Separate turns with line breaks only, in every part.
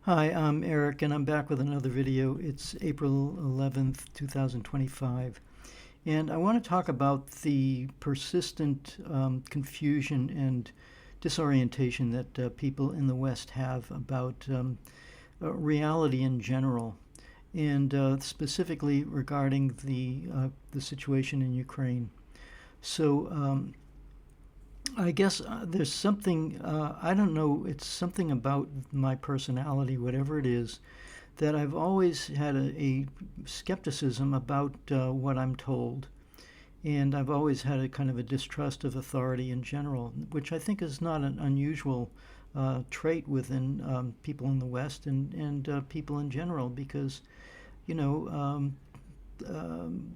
Hi, I'm Eric, and I'm back with another video. It's April 11th, 2025. And I want to talk about the persistent confusion and disorientation that people in the West have about reality in general, and specifically regarding the situation in Ukraine. So I guess there's something, I don't know, it's something about my personality, whatever it is, that I've always had a skepticism about what I'm told. And I've always had a kind of a distrust of authority in general, which I think is not an unusual trait within people in the West and people in general, because, you know,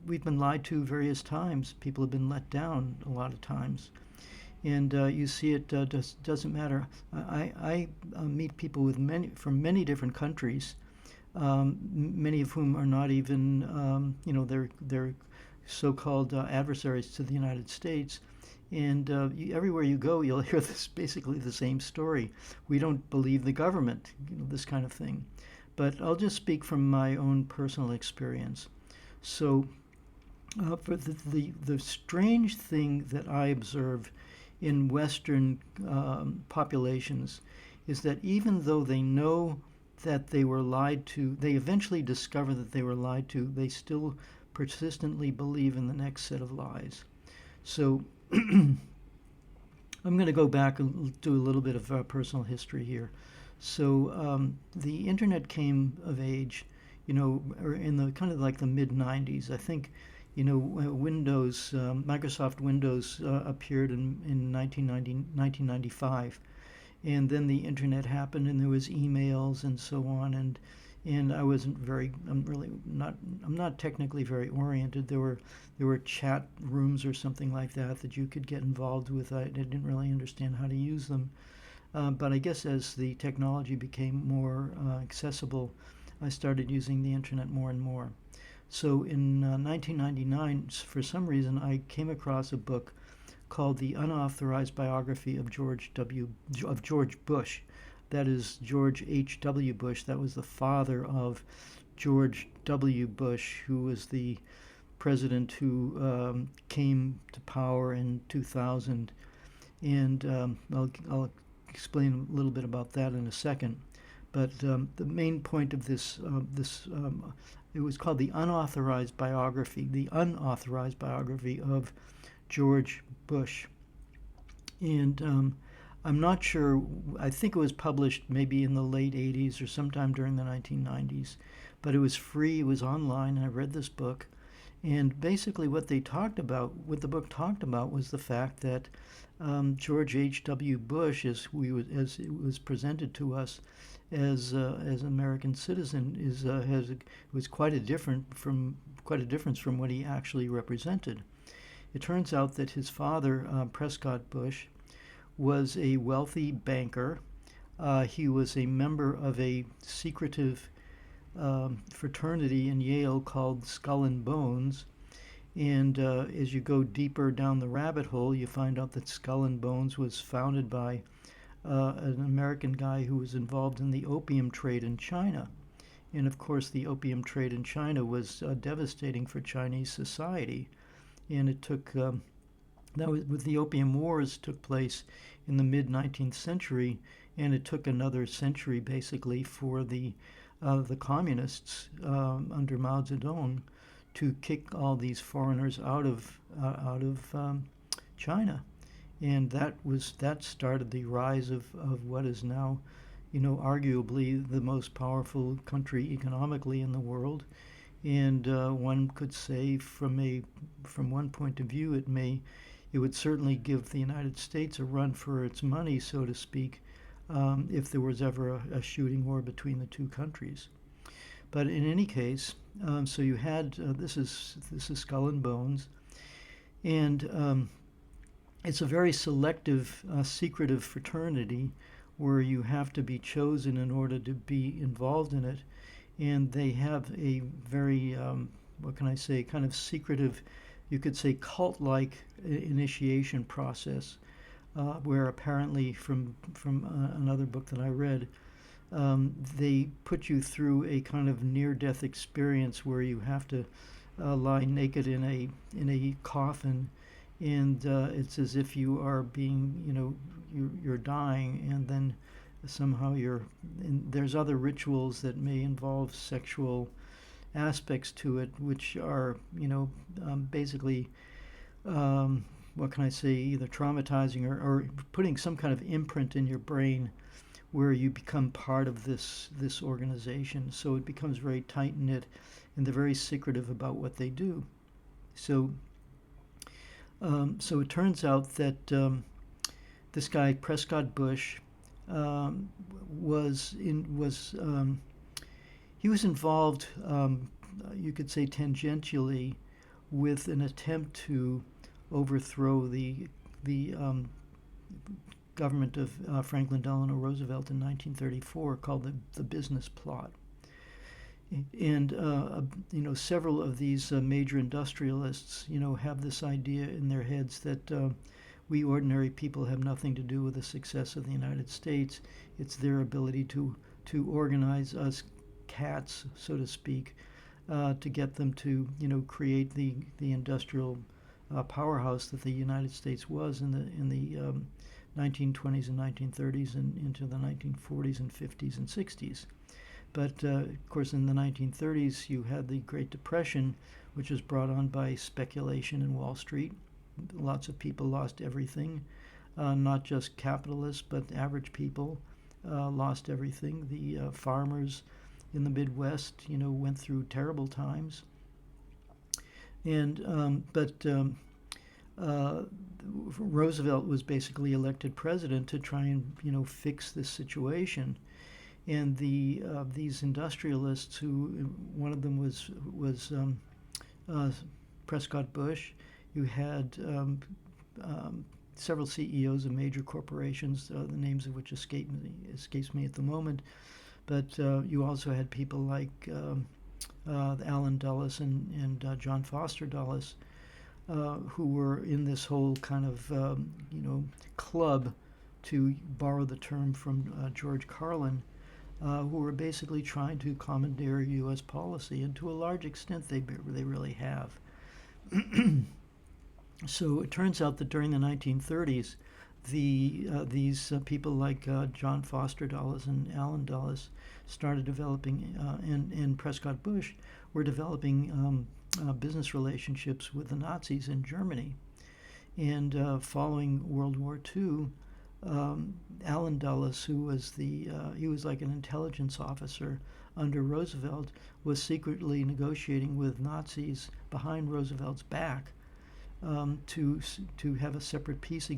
we've been lied to various times. People have been let down a lot of times, and you see it doesn't matter. I meet people with many from many different countries, many of whom are not even they're so-called adversaries to the United States. And everywhere you go, you'll hear this basically the same story. We don't believe the government, this kind of thing. But I'll just speak from my own personal experience. So, for the strange thing that I observe in Western populations is that even though they know that they were lied to, they eventually discover that they were lied to, they still persistently believe in the next set of lies. So I'm going to go back and do a little bit of personal history here. So the internet came of age, or in the kind of like the mid 90s. I think, Windows, Microsoft Windows appeared in 1995, and then the internet happened, and there was emails and so on, and I wasn't very, I'm not technically very oriented. There were chat rooms or something like that you could get involved with. I didn't really understand how to use them, but I guess as the technology became more accessible, I started using the internet more and more. So in 1999, for some reason, I came across a book called The Unauthorized Biography of George Bush. That is George H.W. Bush. That was the father of George W. Bush, who was the president who came to power in 2000. And I'll explain a little bit about that in a second. But the main point of it was called the unauthorized biography of George Bush. And I'm not sure, I think it was published maybe in the late 80s or sometime during the 1990s, but it was free, it was online, and I read this book. And basically, what the book talked about, was the fact that George H.W. Bush, as it was presented to us as an American citizen, was quite a difference from what he actually represented. It turns out that his father, Prescott Bush, was a wealthy banker. He was a member of a secretive fraternity in Yale called Skull and Bones. And as you go deeper down the rabbit hole, you find out that Skull and Bones was founded by an American guy who was involved in the opium trade in China. And of course, the opium trade in China was devastating for Chinese society. And it took that was with the Opium Wars took place in the mid 19th century, and it took another century basically for the communists under Mao Zedong to kick all these foreigners out of China, and that started the rise of what is now, arguably the most powerful country economically in the world. And one could say, from one point of view, it would certainly give the United States a run for its money, so to speak, if there was ever a shooting war between the two countries. But in any case, so you had this is Skull and Bones, and it's a very selective, secretive fraternity where you have to be chosen in order to be involved in it, and they have a very what can I say, kind of secretive, you could say cult-like initiation process, where apparently from another book that I read, they put you through a kind of near-death experience where you have to lie naked in a coffin, and it's as if you are being, you're dying, and then somehow and there's other rituals that may involve sexual aspects to it, which are, basically, what can I say, either traumatizing or putting some kind of imprint in your brain where you become part of this organization. So it becomes very tight knit, and they're very secretive about what they do. So so it turns out that this guy Prescott Bush was he was involved, you could say tangentially, with an attempt to overthrow the government of Franklin Delano Roosevelt in 1934, called the Business Plot. And several of these major industrialists, have this idea in their heads that we ordinary people have nothing to do with the success of the United States. It's their ability to organize us cats, so to speak, to get them to create the industrial powerhouse that the United States was in the 1920s and 1930s and into the 1940s and 50s and 60s. But of course, in the 1930s, you had the Great Depression, which was brought on by speculation in Wall Street. Lots of people lost everything, not just capitalists, but average people lost everything. The farmers in the Midwest, went through terrible times. And Roosevelt was basically elected president to try and fix this situation. And these industrialists, who one of them was Prescott Bush. You had several CEOs of major corporations, the names of which escapes me at the moment. But you also had people like Allen Dulles and John Foster Dulles, who were in this whole kind of club, to borrow the term from George Carlin, who were basically trying to commandeer U.S. policy, and to a large extent they really have. So it turns out that during the 1930s, these people like John Foster Dulles and Allen Dulles started developing, and Prescott Bush were developing business relationships with the Nazis in Germany. And following World War II, Allen Dulles, who was he was like an intelligence officer under Roosevelt, was secretly negotiating with Nazis behind Roosevelt's back to have a separate peace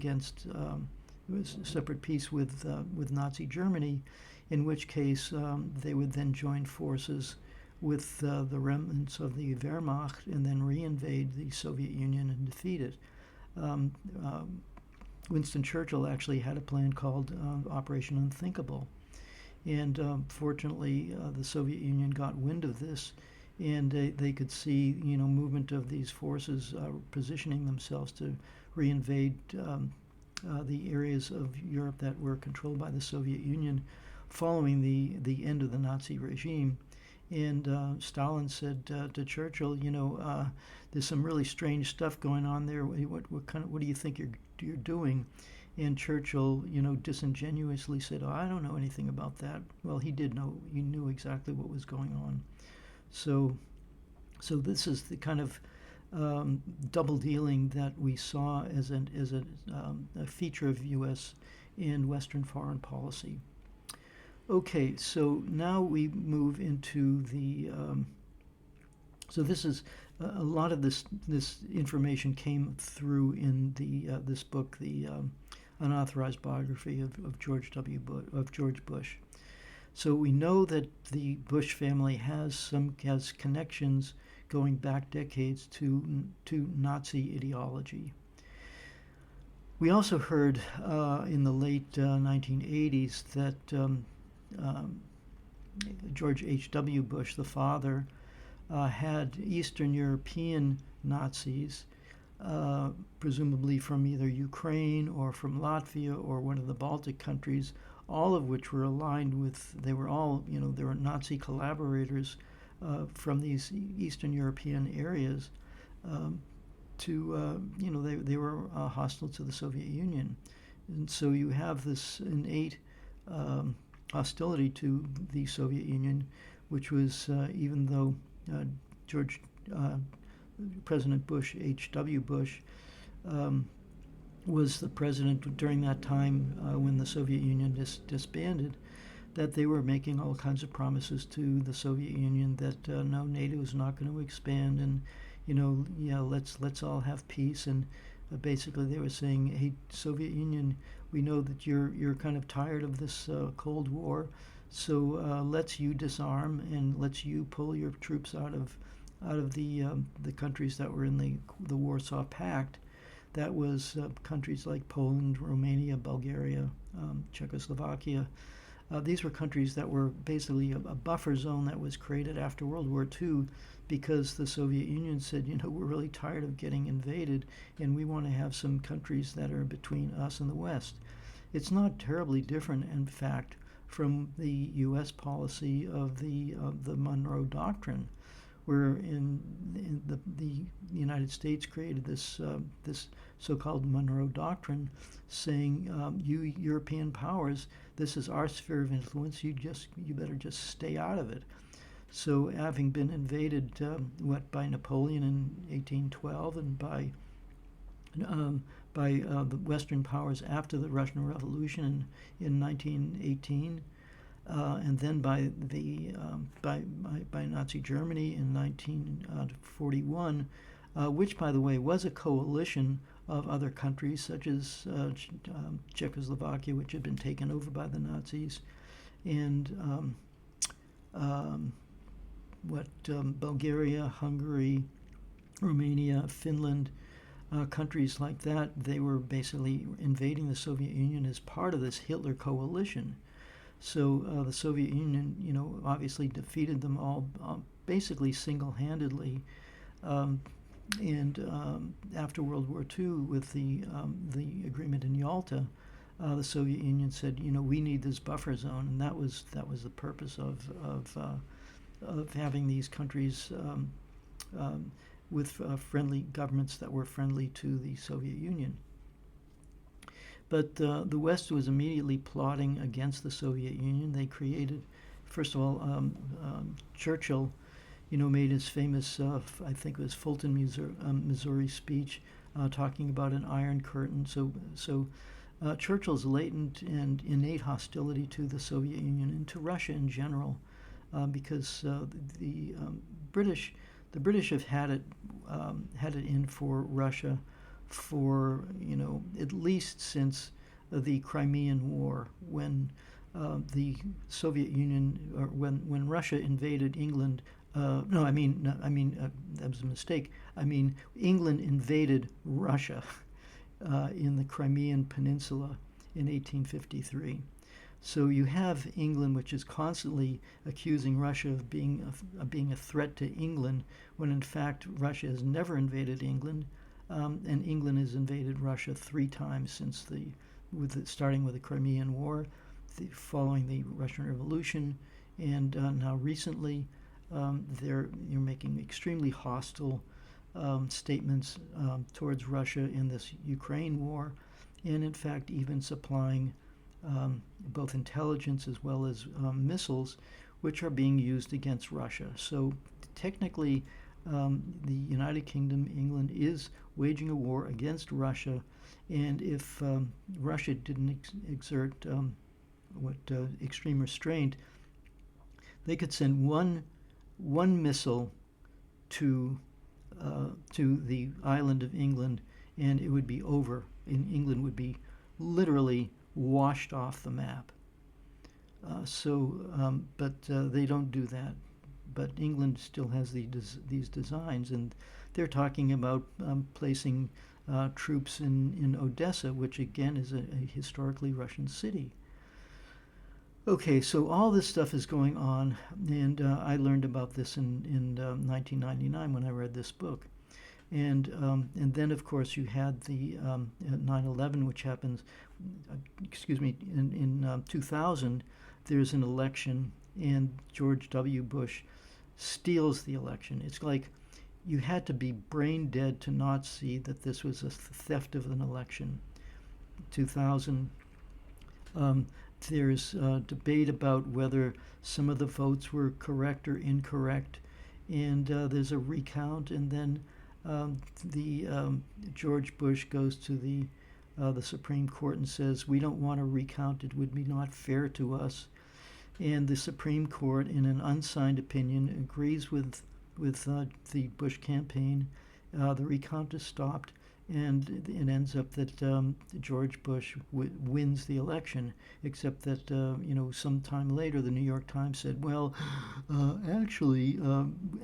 with Nazi Germany, in which case they would then join forces with the remnants of the Wehrmacht and then reinvade the Soviet Union and defeat it. Winston Churchill actually had a plan called Operation Unthinkable. And fortunately, the Soviet Union got wind of this, and they could see, movement of these forces positioning themselves to reinvade the areas of Europe that were controlled by the Soviet Union following the end of the Nazi regime. And Stalin said to Churchill, there's some really strange stuff going on there. What do you think you're doing? And Churchill, disingenuously said, "Oh, I don't know anything about that." Well, he did know. He knew exactly what was going on. So this is the kind of double dealing that we saw as a feature of U.S. and Western foreign policy. Okay, so now we move into the. So this is a lot of this information came through in this book, the Unauthorized Biography of George Bush. So we know that the Bush family has connections going back decades to Nazi ideology. We also heard in the late 1980s that George H.W. Bush, the father, had Eastern European Nazis, presumably from either Ukraine or from Latvia or one of the Baltic countries, all of which were aligned with, they were all, they were Nazi collaborators from these Eastern European areas they were hostile to the Soviet Union. And so you have this innate hostility to the Soviet Union, which was, even though George President Bush, H.W. Bush, was the president during that time when the Soviet Union disbanded, that they were making all kinds of promises to the Soviet Union that no, NATO is not going to expand, and let's all have peace. And basically, they were saying, hey, Soviet Union, we know that you're kind of tired of this Cold War, so let's you disarm and let's you pull your troops out of the countries that were in the Warsaw Pact. That was countries like Poland, Romania, Bulgaria, Czechoslovakia. These were countries that were basically a buffer zone that was created after World War II because the Soviet Union said, we're really tired of getting invaded and we want to have some countries that are between us and the West. It's not terribly different, in fact, from the U.S. policy of the Monroe Doctrine, where in the United States created this so-called Monroe Doctrine, saying, you European powers, this is our sphere of influence. You better just stay out of it. So, having been invaded, by Napoleon in 1812 and by the Western powers after the Russian Revolution in 1918. And then by Nazi Germany in 1941, which, by the way, was a coalition of other countries such as Czechoslovakia, which had been taken over by the Nazis, and Bulgaria, Hungary, Romania, Finland, countries like that. They were basically invading the Soviet Union as part of this Hitler coalition. So the Soviet Union, obviously defeated them all basically single-handedly. And after World War II, with the agreement in Yalta, the Soviet Union said, we need this buffer zone, and that was the purpose of having these countries with friendly governments that were friendly to the Soviet Union. But the West was immediately plotting against the Soviet Union. They created, first of all, Churchill, made his famous, I think it was Fulton, Missouri speech, talking about an Iron Curtain. So Churchill's latent and innate hostility to the Soviet Union and to Russia in general, because the British have had it in for Russia for at least since the Crimean War, when the Soviet Union, or when Russia invaded England. That was a mistake. England invaded Russia in the Crimean Peninsula in 1853. So you have England, which is constantly accusing Russia of being a threat to England, when in fact Russia has never invaded England, and England has invaded Russia 3 times since starting with the Crimean War, following the Russian Revolution, and now recently. You're making extremely hostile statements towards Russia in this Ukraine war, and in fact even supplying both intelligence as well as missiles, which are being used against Russia. So technically, the United Kingdom, England, is waging a war against Russia, and if Russia didn't exert extreme restraint, they could send one missile to the island of England, and it would be over. And England would be literally washed off the map. But they don't do that. But England still has these designs, and they're talking about placing troops in Odessa, which again is a historically Russian city. Okay, so all this stuff is going on, and I learned about this in 1999 when I read this book. And then of course you had the 9/11, which happens, in 2000. There's an election, and George W. Bush steals the election. It's like you had to be brain dead to not see that this was a theft of an election. 2000, um, there's debate about whether some of the votes were correct or incorrect, and there's a recount, and then the George Bush goes to the Supreme Court and says, we don't want a recount, it would be not fair to us. And the Supreme Court, in an unsigned opinion, agrees with the Bush campaign. The recount is stopped, and it ends up that George Bush wins the election. Except that sometime later, the New York Times said, "Well, actually,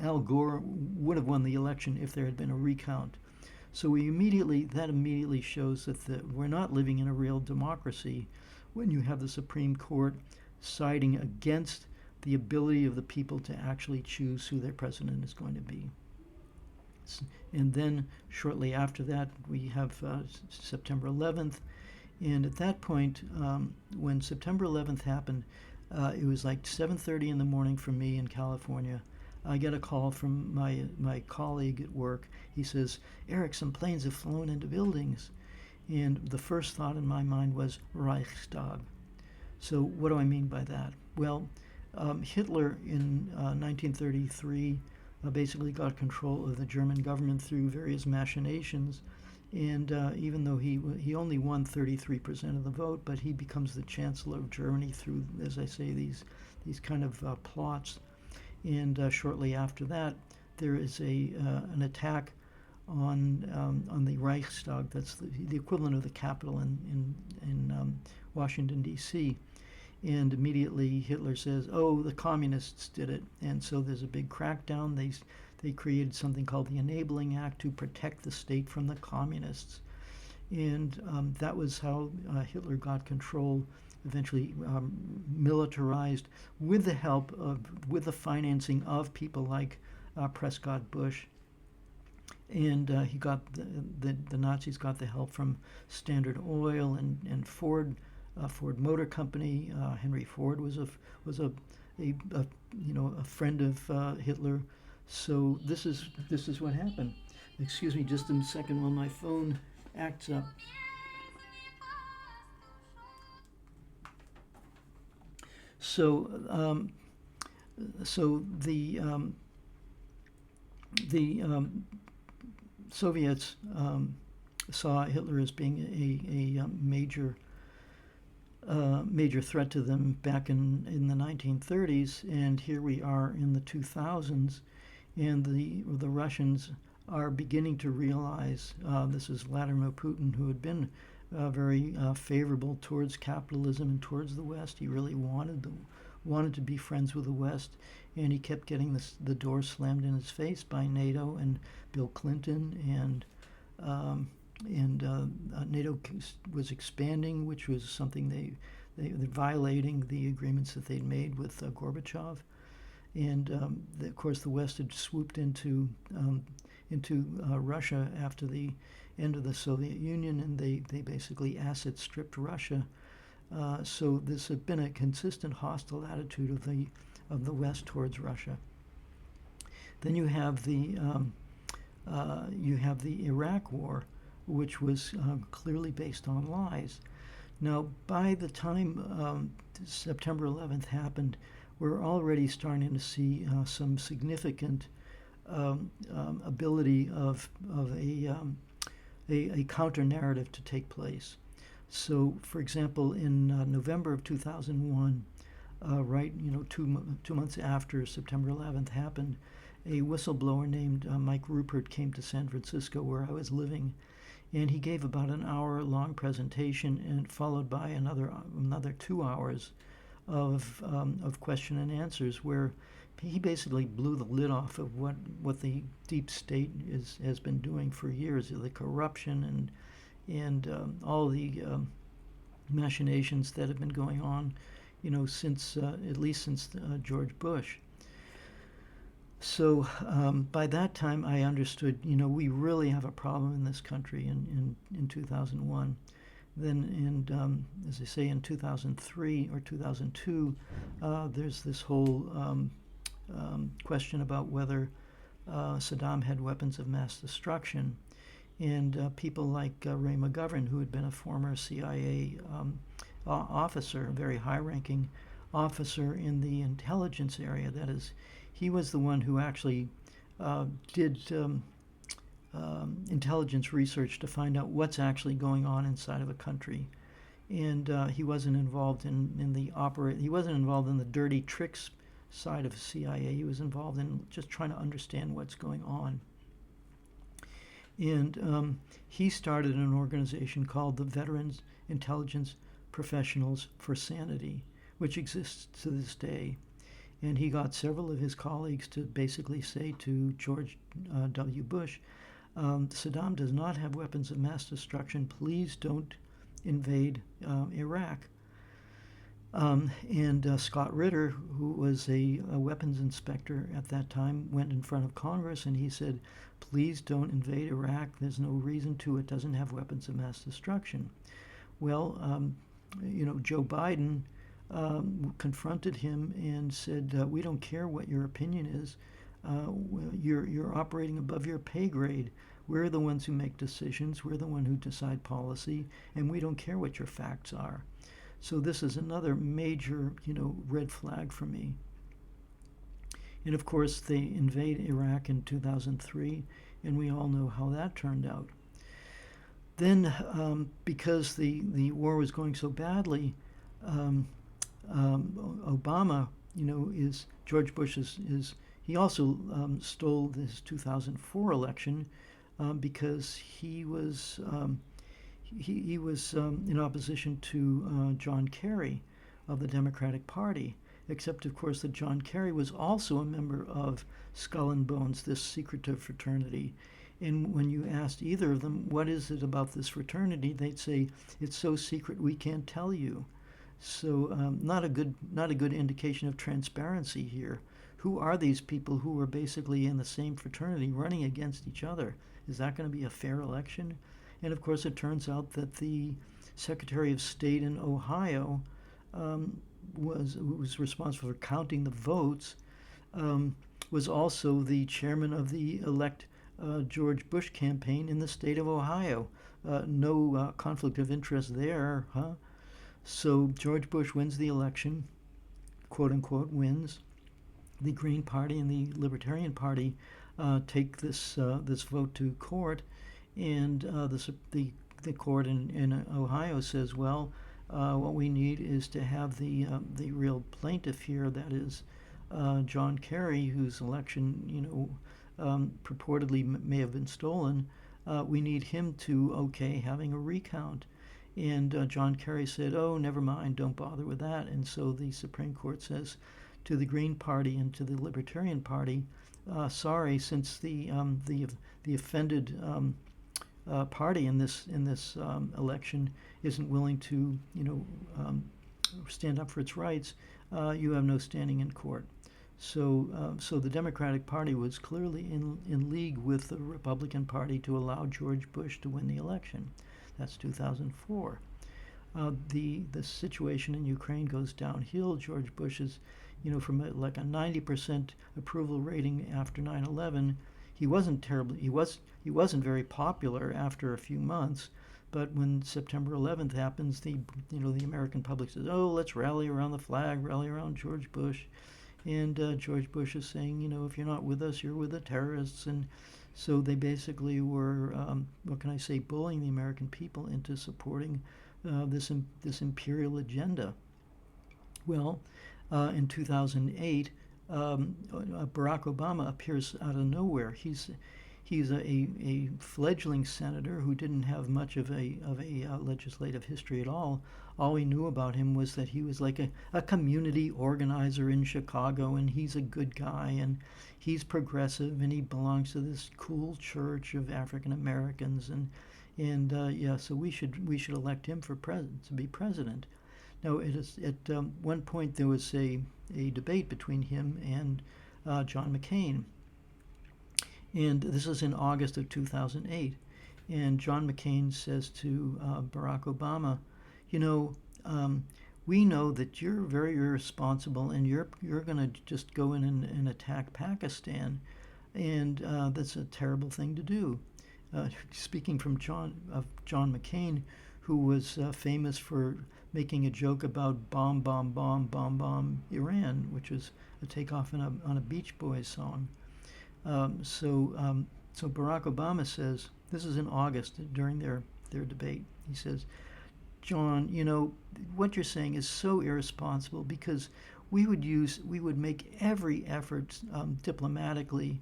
Al Gore would have won the election if there had been a recount." So that immediately shows that we're not living in a real democracy when you have the Supreme Court siding against the ability of the people to actually choose who their president is going to be. And then shortly after that, we have September 11th. And at that point, when September 11th happened, it was like 7:30 in the morning for me in California. I get a call from my colleague at work. He says, "Eric, some planes have flown into buildings." And the first thought in my mind was Reichstag. So what do I mean by that? Well, Hitler in 1933 basically got control of the German government through various machinations, and even though he only won 33% of the vote, but he becomes the Chancellor of Germany through, as I say, these kind of plots. And shortly after that, there is an attack on the Reichstag. That's the equivalent of the Capitol in Washington, D.C. And immediately Hitler says, "Oh, the communists did it." And so there's a big crackdown. They created something called the Enabling Act to protect the state from the communists. And that was how Hitler got control, eventually militarized with with the financing of people like Prescott Bush. And he got the Nazis got the help from Standard Oil and Ford. Ford Motor Company. Henry Ford was a friend of Hitler. So this is what happened. Excuse me, just a second while my phone acts up. So the Soviets saw Hitler as being a major threat to them back in the 1930s, and here we are in the 2000s, and the Russians are beginning to realize, this is Vladimir Putin, who had been very favorable towards capitalism and towards the West. He really wanted to be friends with the West, and he kept getting the door slammed in his face by NATO and Bill Clinton, and NATO was expanding, which was something they violating the agreements that they'd made with Gorbachev, and of course the West had swooped into Russia after the end of the Soviet Union, and they basically asset stripped Russia. So this had been a consistent hostile attitude of the West towards Russia. Then you have the Iraq War, which was clearly based on lies. Now, by the time September 11th happened, we're already starting to see some significant ability of a counter narrative to take place. So, for example, in November of 2001, right, 2 months after September 11th happened, a whistleblower named Mike Rupert came to San Francisco, where I was living, and he gave about an hour-long presentation, and followed by another 2 hours of question and answers, where he basically blew the lid off of what the deep state has been doing for years, the corruption and all the machinations that have been going on, since at least since George Bush. So by that time, I understood, we really have a problem in this country in 2001. Then, as I say, in 2003 or 2002, there's this whole question about whether Saddam had weapons of mass destruction. And people like Ray McGovern, who had been a former CIA officer, a very high-ranking officer in the intelligence area. That is, he was the one who actually did intelligence research to find out what's actually going on inside of a country. And he wasn't involved in the he wasn't involved in the dirty tricks side of CIA. He was involved in just trying to understand what's going on. And he started an organization called the Veterans Intelligence Professionals for Sanity, which exists to this day. And he got several of his colleagues to basically say to George W. Bush, Saddam does not have weapons of mass destruction. Please don't invade Iraq. And Scott Ritter, who was a weapons inspector at that time, went in front of Congress and he said, please don't invade Iraq. There's no reason to. It doesn't have weapons of mass destruction. Well, Joe Biden confronted him and said, we don't care what your opinion is. You're operating above your pay grade. We're the ones who make decisions. We're the ones who decide policy, and we don't care what your facts are. So this is another major, red flag for me. And of course, they invade Iraq in 2003, and we all know how that turned out. Then, because the war was going so badly, Obama, is George Bush he also stole this 2004 election because he was in opposition to John Kerry of the Democratic Party, except of course that John Kerry was also a member of Skull and Bones, this secretive fraternity. And when you asked either of them, what is it about this fraternity, they'd say, it's so secret we can't tell you. So not a good indication of transparency here. Who are these people who are basically in the same fraternity running against each other? Is that going to be a fair election? And of course, it turns out that the Secretary of State in Ohio who was responsible for counting the votes, was also the chairman of the elect George Bush campaign in the state of Ohio. No conflict of interest there, huh? So George Bush wins the election, quote unquote, wins. The Green Party and the Libertarian Party take this vote to court, and the court in Ohio says, well, what we need is to have the real plaintiff here, that is John Kerry, whose election purportedly may have been stolen. We need him to okay having a recount. And John Kerry said, oh, never mind, don't bother with that. And so the Supreme Court says to the Green Party and to the Libertarian Party, sorry, since the offended party in this election isn't willing to stand up for its rights, you have no standing in court. So the Democratic Party was clearly in league with the Republican Party to allow George Bush to win the election. That's 2004. The situation in Ukraine goes downhill. George Bush is, from like a 90% approval rating after 9/11. He wasn't very popular after a few months, but when September 11th happens, the American public says, oh, let's rally around the flag, rally around George Bush. And George Bush is saying, if you're not with us, you're with the terrorists. And so they basically were, bullying the American people into supporting this imperial agenda. Well, in 2008, Barack Obama appears out of nowhere. He's a fledgling senator who didn't have much of a legislative history at all. All we knew about him was that he was like a community organizer in Chicago, and he's a good guy, and he's progressive, and he belongs to this cool church of African Americans, so we should elect him to be president. Now, at one point there was a debate between him and John McCain. And this is in August of 2008. And John McCain says to Barack Obama, you know, we know that you're very irresponsible and you're going to just go in and attack Pakistan. And that's a terrible thing to do. Speaking from John McCain, who was famous for making a joke about bomb Iran, which was a takeoff on a Beach Boys song. So Barack Obama says, this is in August during their debate. He says, John, you know, what you're saying is so irresponsible because we would make every effort diplomatically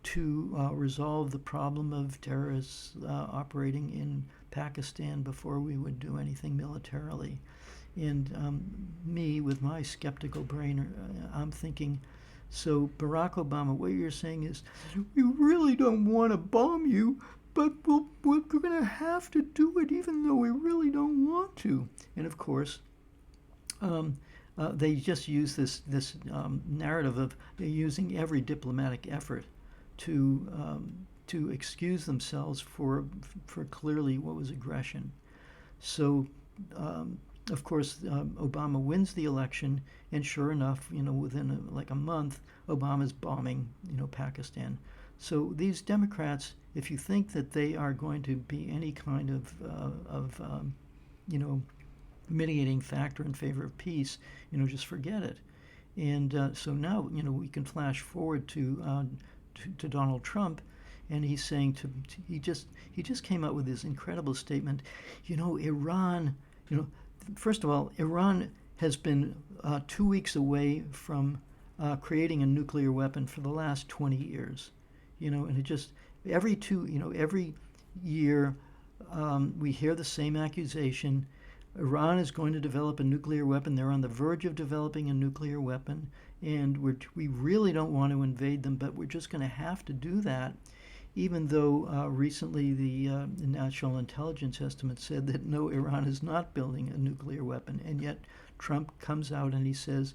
to resolve the problem of terrorists operating in Pakistan before we would do anything militarily. And me, with my skeptical brain, I'm thinking, so Barack Obama, what you're saying is, we really don't want to bomb you, but we're going to have to do it even though we really don't want to. And of course, they just use this narrative of they're using every diplomatic effort to excuse themselves for clearly what was aggression. So, of course, Obama wins the election, and sure enough, you know, within like a month, Obama's bombing, you know, Pakistan. So these Democrats, if you think that they are going to be any kind of you know, mitigating factor in favor of peace, you know, just forget it. And so now, you know, we can flash forward to Donald Trump, and he's saying he just came out with this incredible statement. You know, Iran. You know, first of all, Iran has been 2 weeks away from creating a nuclear weapon for the last 20 years. You know, and it just every year we hear the same accusation. Iran is going to develop a nuclear weapon. They're on the verge of developing a nuclear weapon, and we really don't want to invade them, but we're just going to have to do that, even though recently the National Intelligence Estimate said that no, Iran is not building a nuclear weapon, and yet Trump comes out and he says,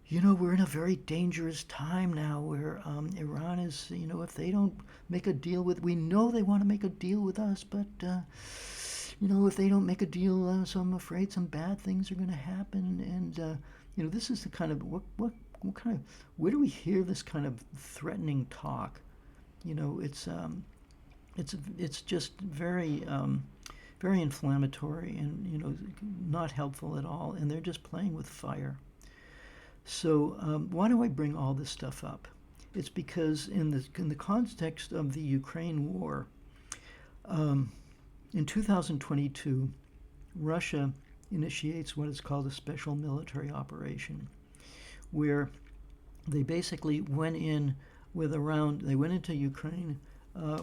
you know, we're in a very dangerous time now where Iran is, you know, if they don't make a deal with, we know they want to make a deal with us, but you know, if they don't make a deal, so I'm afraid some bad things are going to happen. And you know, this is the kind of what kind of, where do we hear this kind of threatening talk? You know, it's just very very inflammatory and, you know, not helpful at all. And they're just playing with fire. So why do I bring all this stuff up? It's because in the context of the Ukraine war. In 2022, Russia initiates what is called a special military operation, where they basically went into Ukraine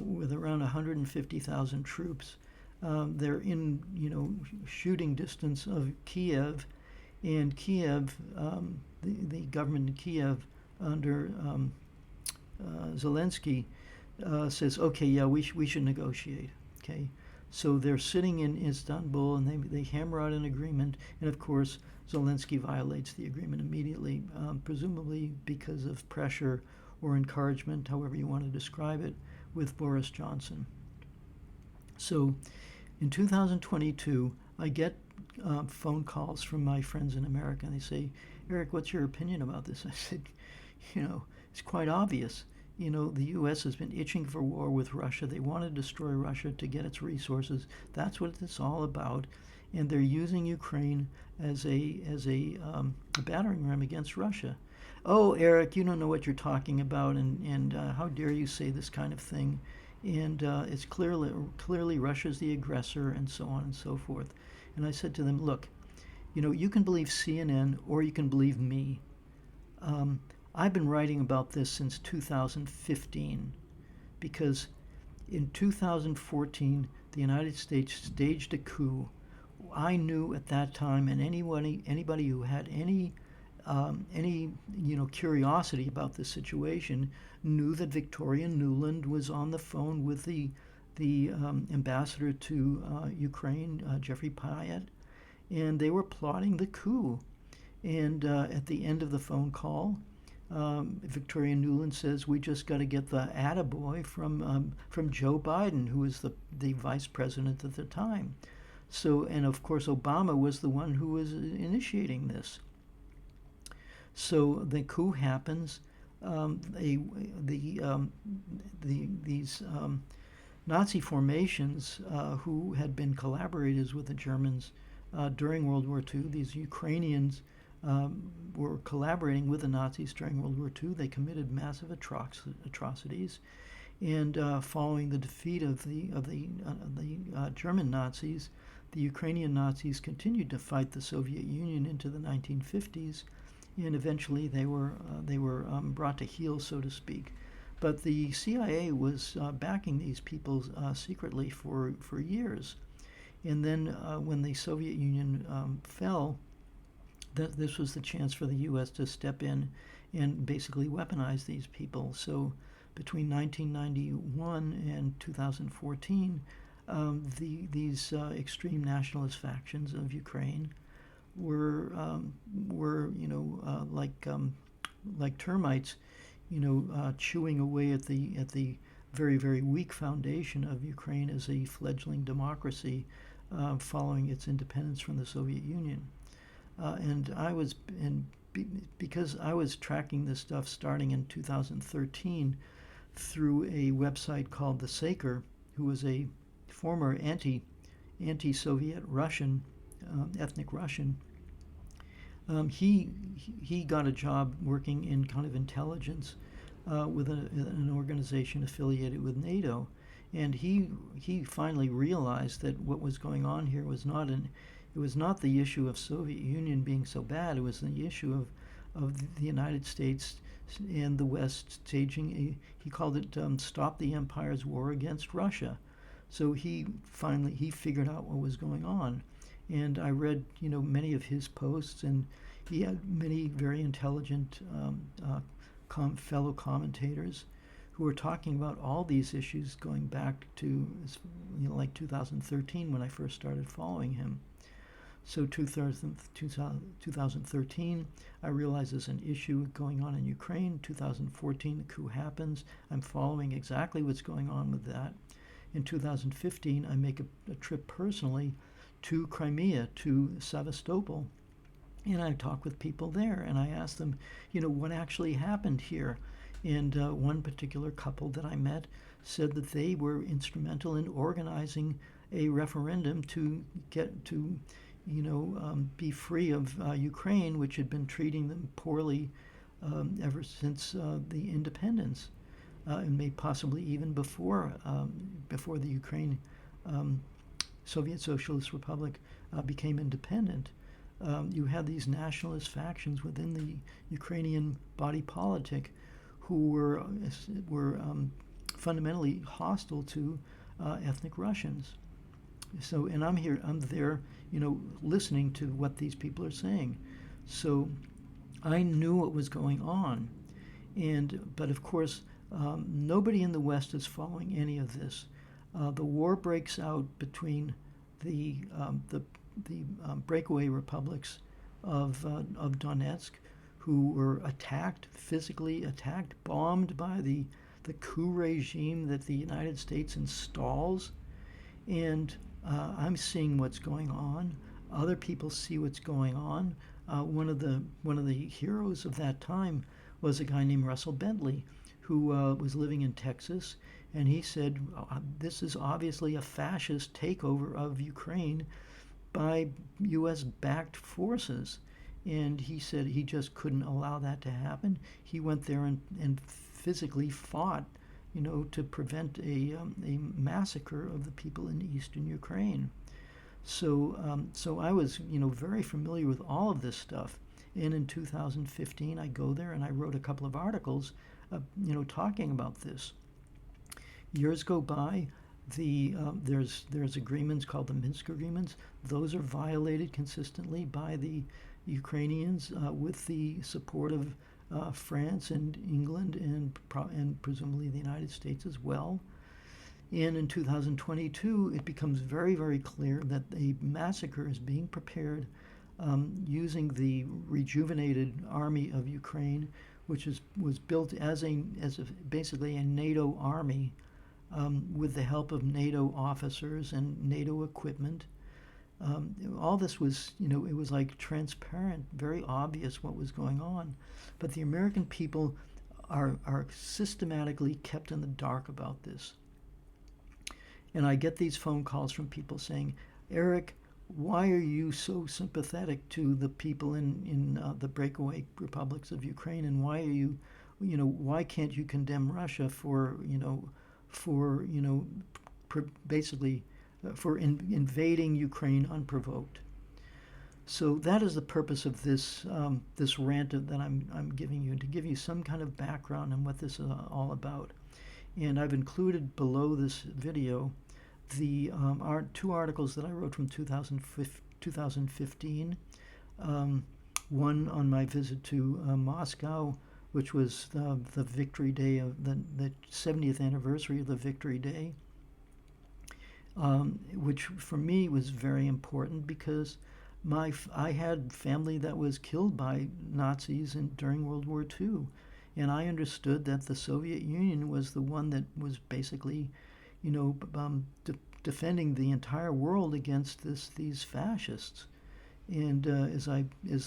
with around 150,000 troops. They're in, you know, shooting distance of Kiev, and Kiev, the government in Kiev under Zelensky says, okay, yeah, we should negotiate. Okay. So they're sitting in Istanbul, and they hammer out an agreement, and of course Zelensky violates the agreement immediately, presumably because of pressure or encouragement, however you want to describe it, with Boris Johnson. So in 2022, I get phone calls from my friends in America, and they say, Eric, what's your opinion about this? I said, you know, it's quite obvious. You know, the U.S. has been itching for war with Russia. They want to destroy Russia to get its resources. That's what it's all about. And they're using Ukraine as a battering ram against Russia. Oh, Eric, you don't know what you're talking about, and how dare you say this kind of thing? And it's clearly Russia's the aggressor, and so on and so forth. And I said to them, look, you know, you can believe CNN or you can believe me. I've been writing about this since 2015 because in 2014 the United States staged a coup. I knew at that time, and anybody who had any you know, curiosity about this situation knew that Victoria Nuland was on the phone with the ambassador to Ukraine, Jeffrey Pyatt, and they were plotting the coup. And at the end of the phone call, Victoria Nuland says we just got to get the attaboy from Joe Biden, who was the vice president at the time. So, and of course, Obama was the one who was initiating this. So the coup happens. These Nazi formations who had been collaborators with the Germans during World War II, these Ukrainians were collaborating with the Nazis during World War II. They committed massive atrocities, and following the defeat of the German Nazis, the Ukrainian Nazis continued to fight the Soviet Union into the 1950s, and eventually they were brought to heel, so to speak. But the CIA was backing these people secretly for years. And then when the Soviet Union fell, this was the chance for the U.S. to step in and basically weaponize these people. So between 1991 and 2014, these extreme nationalist factions of Ukraine were like termites, chewing away at the very, very weak foundation of Ukraine as a fledgling democracy following its independence from the Soviet Union. Because I was tracking this stuff starting in 2013 through a website called The Saker, who was a former anti-Soviet Russian, ethnic Russian. He got a job working in kind of intelligence with an organization affiliated with NATO, and he finally realized that what was going on here was not the issue of Soviet Union being so bad. It was the issue of the United States and the West staging he called it "Stop the Empire's War Against Russia." So he figured out what was going on, and I read many of his posts, and he had many very intelligent fellow commentators who were talking about all these issues going back to like 2013 when I first started following him. So 2013, I realized there's an issue going on in Ukraine. 2014, the coup happens. I'm following exactly what's going on with that. In 2015, I make a trip personally to Crimea, to Sevastopol, and I talk with people there, and I ask them, what actually happened here. And one particular couple that I met said that they were instrumental in organizing a referendum to get to be free of Ukraine, which had been treating them poorly ever since the independence, and maybe possibly even before the Ukraine Soviet Socialist Republic became independent. You had these nationalist factions within the Ukrainian body politic who were fundamentally hostile to ethnic Russians. So, and I'm there, listening to what these people are saying. So I knew what was going on. But of course, nobody in the West is following any of this. The war breaks out between the breakaway republics of Donetsk, who were physically attacked, bombed by the coup regime that the United States installs. And I'm seeing what's going on. Other people see what's going on. One of the heroes of that time was a guy named Russell Bentley, who was living in Texas, and he said, "This is obviously a fascist takeover of Ukraine by U.S.-backed forces." And he said he just couldn't allow that to happen. He went there and physically fought to prevent a massacre of the people in eastern Ukraine. So I was, very familiar with all of this stuff. And in 2015, I go there and I wrote a couple of articles, talking about this. Years go by. There's agreements called the Minsk agreements. Those are violated consistently by the Ukrainians with the support of France and England and presumably the United States as well. And in 2022, it becomes very, very clear that a massacre is being prepared using the rejuvenated army of Ukraine, which was built as basically a NATO army, with the help of NATO officers and NATO equipment. All this was, it was like transparent, very obvious what was going on. But the American people are systematically kept in the dark about this. And I get these phone calls from people saying, Eric, why are you so sympathetic to the people in the breakaway republics of Ukraine, and why are you, why can't you condemn Russia for, basically for invading Ukraine unprovoked? So that is the purpose of this this rant that I'm giving you, to give you some kind of background on what this is all about. And I've included below this video the two articles that I wrote from 2015. One on my visit to Moscow, which was the Victory Day of the 70th anniversary of the Victory Day, which for me was very important because I had family that was killed by Nazis during World War II, and I understood that the Soviet Union was the one that was basically, defending the entire world against these fascists. And as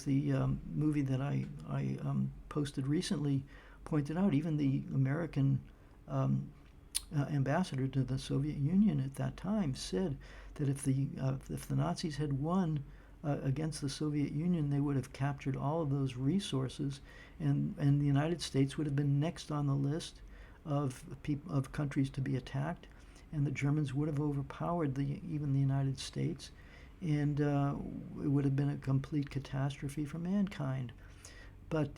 the movie that I posted recently pointed out, even the American ambassador to the Soviet Union at that time said that if the Nazis had won against the Soviet Union, they would have captured all of those resources, and the United States would have been next on the list of countries to be attacked, and the Germans would have overpowered even the United States, and it would have been a complete catastrophe for mankind. But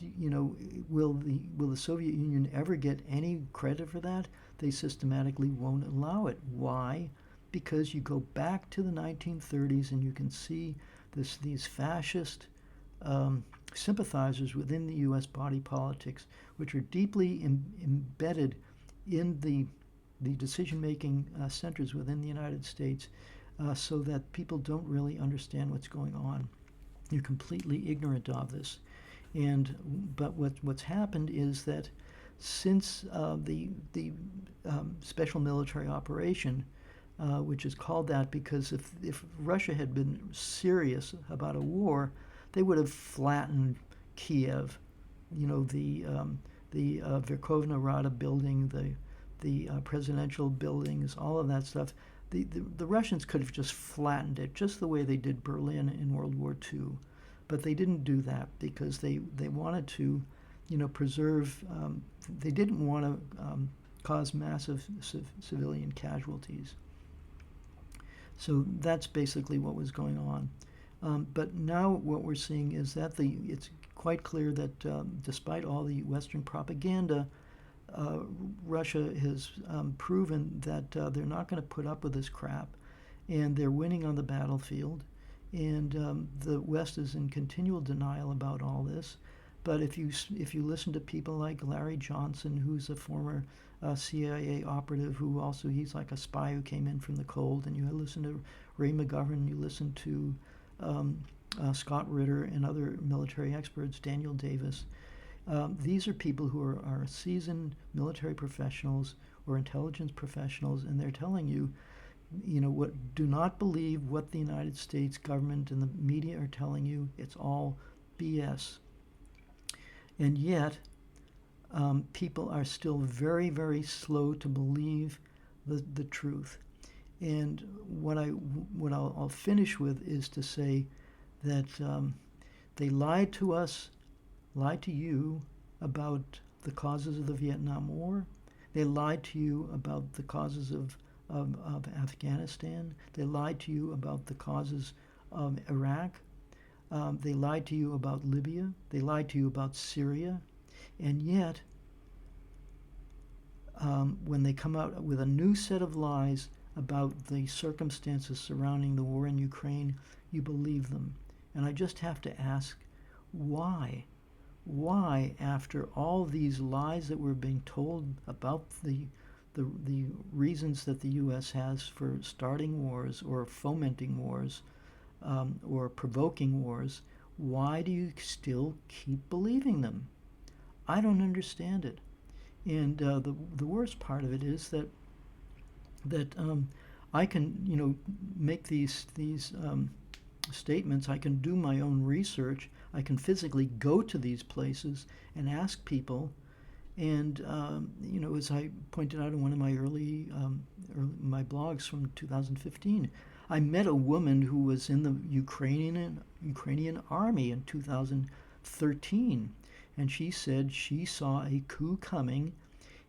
will the Soviet Union ever get any credit for that? They systematically won't allow it. Why? Because you go back to the 1930s and you can see these fascist sympathizers within the U.S. body politics, which are deeply embedded in the decision-making centers within the United States, so that people don't really understand what's going on. You're completely ignorant of this. But what's happened is that since the special military operation, which is called that because if Russia had been serious about a war, they would have flattened Kiev, the Verkhovna Rada building, the presidential buildings, all of that stuff. The Russians could have just flattened it, just the way they did Berlin in World War II. But they didn't do that because they wanted to, preserve, they didn't want to cause massive civilian casualties. So that's basically what was going on. But now what we're seeing is that it's quite clear that despite all the Western propaganda, Russia has proven that they're not going to put up with this crap, and they're winning on the battlefield. And the West is in continual denial about all this. But if you listen to people like Larry Johnson, who's a former CIA operative, who also, he's like a spy who came in from the cold, and you listen to Ray McGovern, you listen to Scott Ritter and other military experts, Daniel Davis. These are people who are seasoned military professionals or intelligence professionals, and they're telling you, do not believe what the United States government and the media are telling you. It's all BS. And yet, people are still very, very slow to believe the truth. And what I'll finish with is to say that they lied to us, lied to you about the causes of the Vietnam War. They lied to you about the causes of Afghanistan. They lied to you about the causes of Iraq. They lied to you about Libya. They lied to you about Syria. And yet, when they come out with a new set of lies about the circumstances surrounding the war in Ukraine, you believe them. And I just have to ask, why? Why, after all these lies that we're being told about the reasons that the U.S. has for starting wars or fomenting wars, or provoking wars, why do you still keep believing them? I don't understand it. And the worst part of it is that I can make these statements. I can do my own research. I can physically go to these places and ask people. And as I pointed out in one of my my blogs from 2015, I met a woman who was in the Ukrainian army in 2013, and she said she saw a coup coming,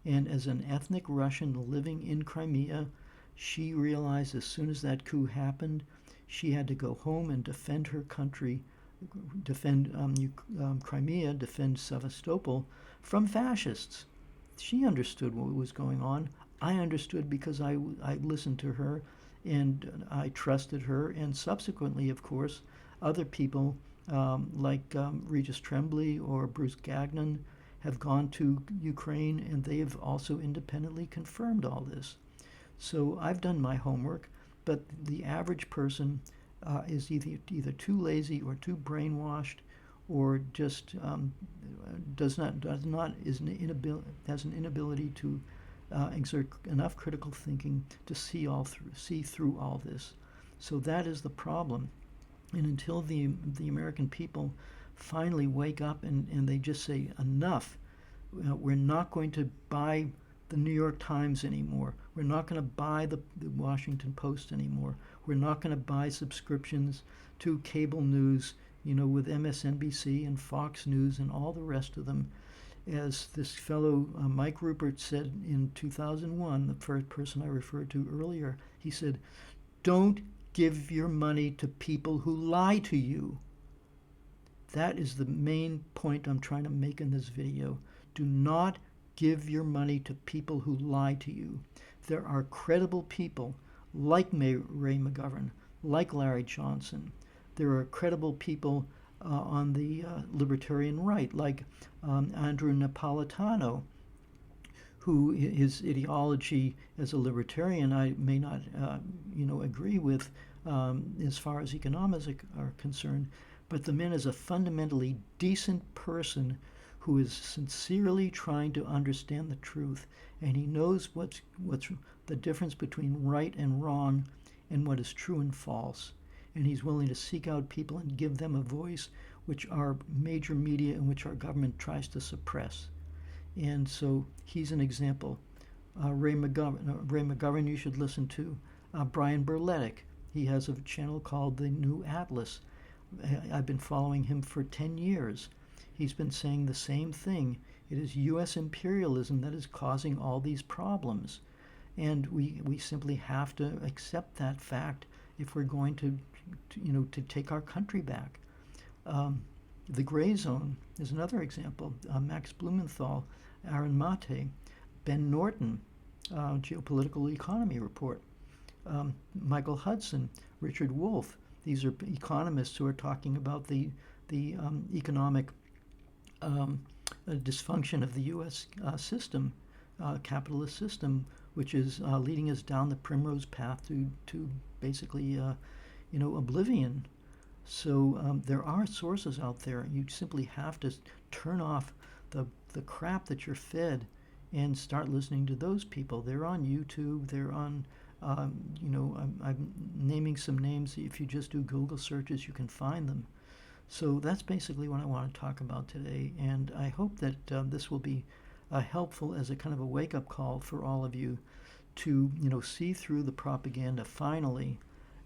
and as an ethnic Russian living in Crimea, she realized as soon as that coup happened, she had to go home and defend her country, defend Crimea, defend Sevastopol from fascists. She understood what was going on. I understood because I listened to her and I trusted her. And subsequently, of course, other people like Regis Tremblay or Bruce Gagnon have gone to Ukraine, and they have also independently confirmed all this. So I've done my homework, but the average person is either too lazy or too brainwashed, or just has an inability to exert enough critical thinking to see through all this. So that is the problem. And until the American people finally wake up and they just say enough, we're not going to buy the New York Times anymore. We're not going to buy the Washington Post anymore. We're not going to buy subscriptions to cable news, with MSNBC and Fox News and all the rest of them. As this fellow Mike Rupert said in 2001, the first person I referred to earlier, he said, "Don't give your money to people who lie to you." That is the main point I'm trying to make in this video. Do not give your money to people who lie to you. There are credible people like Ray McGovern, like Larry Johnson. There are credible people on the libertarian right, like Andrew Napolitano, who his ideology as a libertarian I may not agree with as far as economics are concerned, but the man is a fundamentally decent person who is sincerely trying to understand the truth, and he knows what's the difference between right and wrong and what is true and false. And he's willing to seek out people and give them a voice which our major media and which our government tries to suppress. And so he's an example. Ray McGovern you should listen to. Brian Berletic, he has a channel called The New Atlas. I've been following him for 10 years. He's been saying the same thing. It is U.S. imperialism that is causing all these problems. And we simply have to accept that fact if we're going to take our country back. The gray zone is another example. Max Blumenthal, Aaron Mate, Ben Norton, Geopolitical Economy Report, Michael Hudson, Richard Wolff. These are economists who are talking about the economic dysfunction of the U.S. system, capitalist system, which is leading us down the primrose path to basically oblivion. So there are sources out there. You simply have to turn off the crap that you're fed and start listening to those people. They're on YouTube. They're on, I'm naming some names. If you just do Google searches, you can find them. So that's basically what I want to talk about today. And I hope that this will be helpful as a kind of a wake-up call for all of you to, see through the propaganda finally.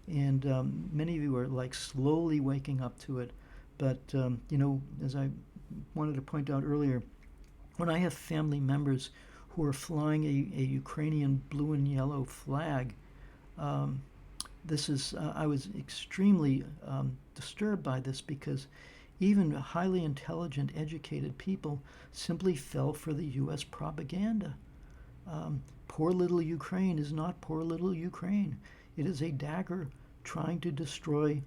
And many of you are like slowly waking up to it. But, as I wanted to point out earlier, when I have family members who are flying a Ukrainian blue and yellow flag, I was extremely disturbed by this, because even highly intelligent, educated people simply fell for the U.S. propaganda. Poor little Ukraine is not poor little Ukraine. It is a dagger trying to destroy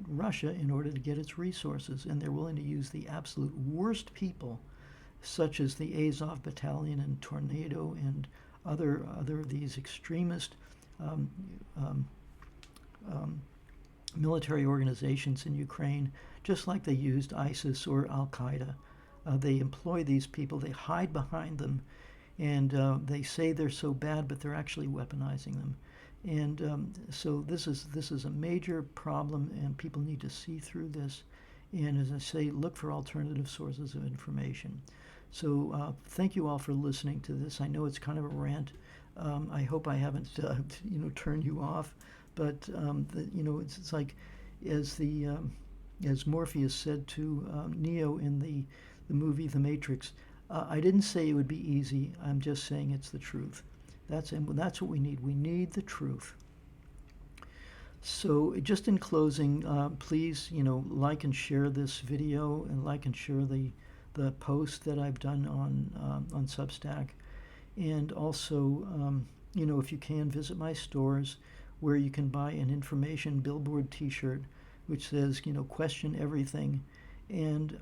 Russia in order to get its resources, and they're willing to use the absolute worst people, such as the Azov Battalion and Tornado and other these extremist military organizations in Ukraine, just like they used ISIS or Al Qaeda. They employ these people, they hide behind them, and they say they're so bad, but they're actually weaponizing them. And so this is a major problem, and people need to see through this. And as I say, look for alternative sources of information. So thank you all for listening to this. I know it's kind of a rant. I hope I haven't turned you off, but it's like as Morpheus said to Neo in the movie The Matrix. I didn't say it would be easy. I'm just saying it's the truth. That's what we need. We need the truth. So just in closing, please, like and share this video, and like and share the post that I've done on Substack, and also, if you can, visit my stores where you can buy an information billboard T-shirt which says, question everything, and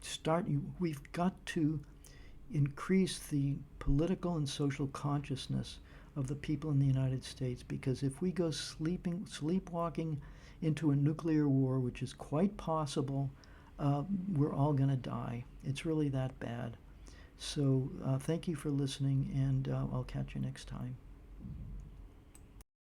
start. We've got to increase the political and social consciousness of the people in the United States, because if we go sleepwalking into a nuclear war, which is quite possible, we're all going to die. It's really that bad. So thank you for listening, and I'll catch you next time.